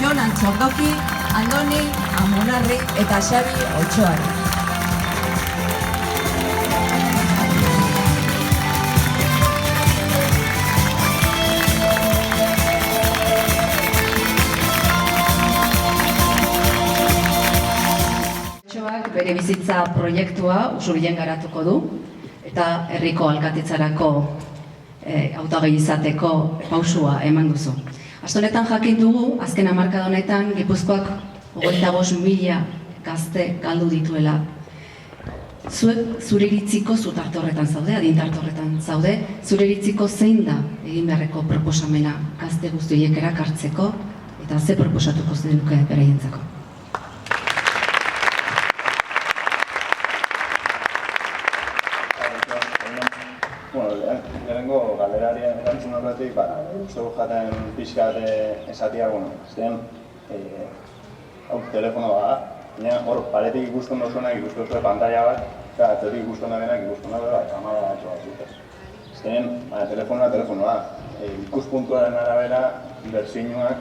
Jon Antxordoki, Andoni Amunarri eta Xabi Otxoari. Bere bizitza proiektua Usurbilen garatuko du eta herriko alkatetzarako hautagai izateko pausua eman duzu. Aste honetan jakin dugu, azken hamarkada honetan Gipuzkoak 25.000 gazte galdu dituela. Zuek zure iritziko zu tarte horretan zaude, adin tarte horretan zaude, zure iritziko zein da egin beharreko proposamena gazte guztiek erakartzeko eta ze proposatuko zenuke beraientzako? Lehenengo galerarien erantzun horretik, zeu jaten pixkat esatia, azten, hau telefono da, hor paretik ikusten dozuenak ikusten duzue pantalla bat, eta atzetik ikusten da benak ikusten da bera, kamara batxo bat zutez. Azten, telefonoa, ikuspuntuaren arabera, berzinuak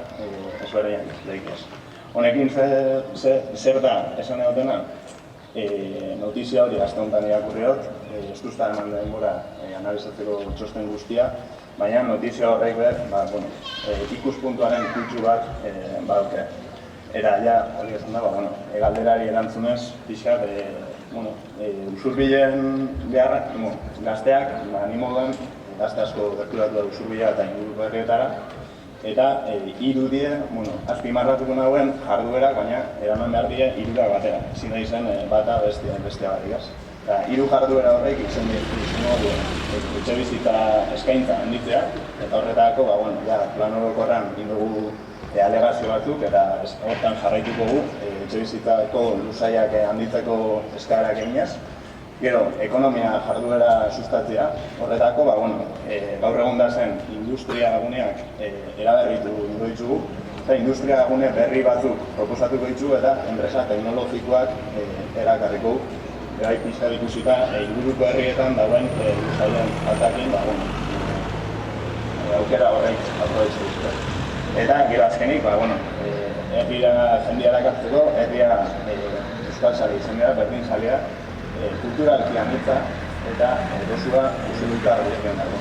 ezberdeinak daikez. Honekin zer da esan egotena? Notizia hori azte honetan irakurri hor, ez duzta eman denbora analizatzeko txosten guztia, baina notizia horrek behar, ikuspuntuaren kultsu bat badauke. Eta ja, hori esan da, galderari erantzunez, pixkat, Usurbilen beharra, gazteak, ni moduan, gazte asko gerturatu da Usurbila eta inguruko herrietara, eta hiru die, azpimarratuko nahuen jarduerak, baina eraman behar die hirurak batera. Ezin da izan bata bestea barik. Hiru jarduera horrek izan dugu etxebizitza eskaintza handitzea, eta horretako plan orokorran indugu alegazio batzuk, eta hortan jarraituko gu etxebizitzako luzaiak handitzeko eskaerak eginez. Gero, ekonomia jarduera sustatzea, horretako, gaur egun da zen industria guneak eraberritu ditugu, eta industria gune berri batzuk proposatuko ditugu eta enpresa teknologikoak erakarriko. Gai pixka ikusita, inguruko herrietan dagoen luzaien altakin, aukera horreik aprobetxu duzute. Eta, gero azkenik, herria jendia erakartzeko, herria euskal sari izan dira, berdin salia, kulturalki anitza eta erosua usuduta guztien dago.